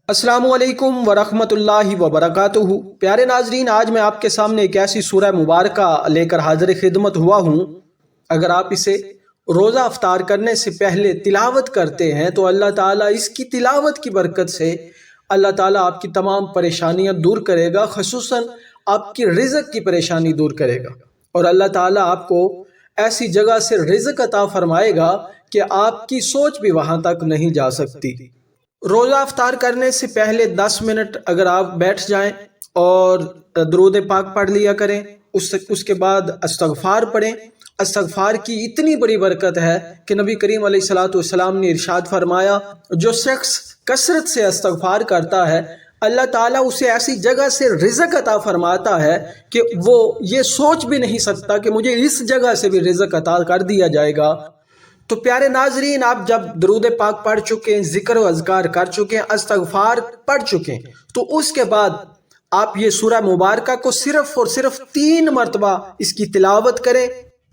السلام علیکم ورحمۃ اللہ وبرکاتہ۔ پیارے ناظرین، آج میں آپ کے سامنے ایک ایسی سورہ مبارکہ لے کر حاضر خدمت ہوا ہوں۔ اگر آپ اسے روزہ افطار کرنے سے پہلے تلاوت کرتے ہیں تو اللہ تعالیٰ اس کی تلاوت کی برکت سے اللہ تعالیٰ آپ کی تمام پریشانیاں دور کرے گا، خصوصاً آپ کی رزق کی پریشانی دور کرے گا، اور اللہ تعالیٰ آپ کو ایسی جگہ سے رزق عطا فرمائے گا کہ آپ کی سوچ بھی وہاں تک نہیں جا سکتی۔ روزہ افطار کرنے سے پہلے 10 منٹ اگر آپ بیٹھ جائیں اور درود پاک پڑھ لیا کریں، اس کے بعد استغفار پڑھیں۔ استغفار کی اتنی بڑی برکت ہے کہ نبی کریم علیہ الصلوۃ والسلام نے ارشاد فرمایا، جو شخص کثرت سے استغفار کرتا ہے اللہ تعالیٰ اسے ایسی جگہ سے رزق عطا فرماتا ہے کہ وہ یہ سوچ بھی نہیں سکتا کہ مجھے اس جگہ سے بھی رزق عطا کر دیا جائے گا۔ تو پیارے ناظرین، آپ جب درود پاک پڑھ چکے ہیں، ذکر و اذکار کر چکے ہیں، استغفار پڑھ چکے ہیں، تو اس کے بعد آپ یہ سورہ مبارکہ کو صرف اور صرف 3 مرتبہ اس کی تلاوت کریں۔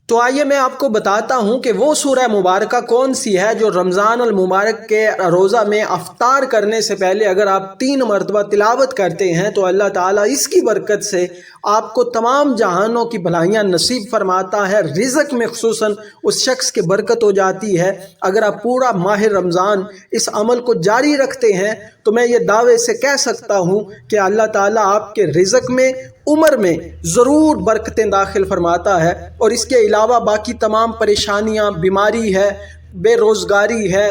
تو آئیے میں آپ کو بتاتا ہوں کہ وہ سورہ مبارکہ کون سی ہے جو رمضان المبارک کے روزہ میں افطار کرنے سے پہلے اگر آپ 3 مرتبہ تلاوت کرتے ہیں تو اللہ تعالیٰ اس کی برکت سے آپ کو تمام جہانوں کی بھلائیاں نصیب فرماتا ہے۔ رزق میں خصوصاً اس شخص کی برکت ہو جاتی ہے۔ اگر آپ پورا ماہ رمضان اس عمل کو جاری رکھتے ہیں تو میں یہ دعوے سے کہہ سکتا ہوں کہ اللہ تعالیٰ آپ کے رزق میں، عمر میں ضرور برکتیں داخل فرماتا ہے، اور اس کے علاوہ باقی تمام پریشانیاں، بیماری ہے، بے روزگاری ہے،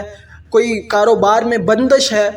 کوئی کاروبار میں بندش ہے،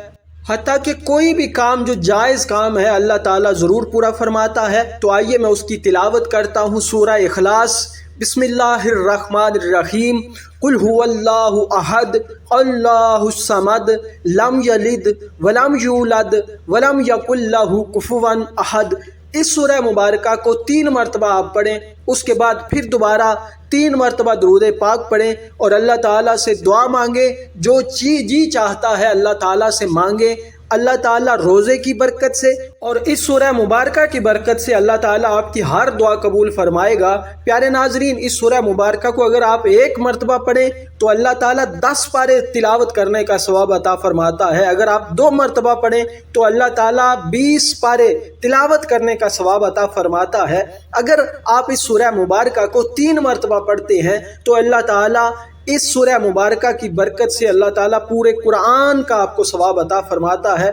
حتیٰ کہ کوئی بھی کام جو جائز کام ہے اللہ تعالیٰ ضرور پورا فرماتا ہے۔ تو آئیے میں اس کی تلاوت کرتا ہوں۔ سورہ اخلاص، بسم اللہ الرحمن الرحیم۔ قل هو اللہ احد اللہ الصمد لم یلد ولم یولد ولم یکن لہ کفوا احد۔ اس سورہ مبارکہ کو 3 مرتبہ آپ پڑھیں، اس کے بعد پھر دوبارہ 3 مرتبہ درود پاک پڑھیں اور اللہ تعالیٰ سے دعا مانگیں۔ جو چیز جی چاہتا ہے اللہ تعالیٰ سے مانگیں۔ اللہ تعالیٰ روزے کی برکت سے اور اس سورہ مبارکہ کی برکت سے اللہ تعالیٰ آپ کی ہر دعا قبول فرمائے گا۔ پیارے ناظرین، اس سورہ مبارکہ کو اگر آپ 1 مرتبہ پڑھیں تو اللہ تعالیٰ 10 پارے تلاوت کرنے کا ثواب عطا فرماتا ہے۔ اگر آپ 2 مرتبہ پڑھیں تو اللہ تعالیٰ 20 پارے تلاوت کرنے کا ثواب عطا فرماتا ہے۔ اگر آپ اس سورہ مبارکہ کو 3 مرتبہ پڑھتے ہیں تو اللہ تعالیٰ اس سورہ مبارکہ کی برکت سے اللہ تعالیٰ پورے قرآن کا آپ کو ثواب عطا فرماتا ہے۔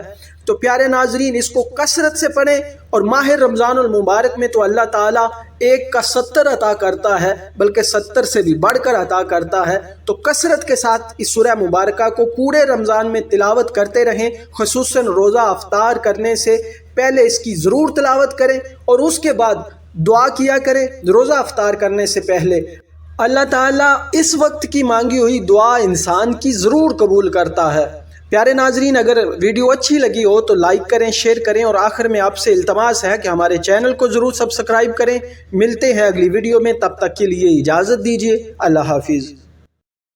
تو پیارے ناظرین، اس کو کثرت سے پڑھیں، اور ماہ رمضان المبارک میں تو اللہ تعالیٰ 1 کا 70 عطا کرتا ہے، بلکہ 70 سے بھی بڑھ کر عطا کرتا ہے۔ تو کثرت کے ساتھ اس سورہ مبارکہ کو پورے رمضان میں تلاوت کرتے رہیں، خصوصاً روزہ افطار کرنے سے پہلے اس کی ضرور تلاوت کریں، اور اس کے بعد دعا کیا کریں روزہ افطار کرنے سے پہلے۔ اللہ تعالیٰ اس وقت کی مانگی ہوئی دعا انسان کی ضرور قبول کرتا ہے۔ پیارے ناظرین، اگر ویڈیو اچھی لگی ہو تو لائک کریں، شیئر کریں، اور آخر میں آپ سے التماس ہے کہ ہمارے چینل کو ضرور سبسکرائب کریں۔ ملتے ہیں اگلی ویڈیو میں، تب تک کے لیے اجازت دیجیے۔ اللہ حافظ۔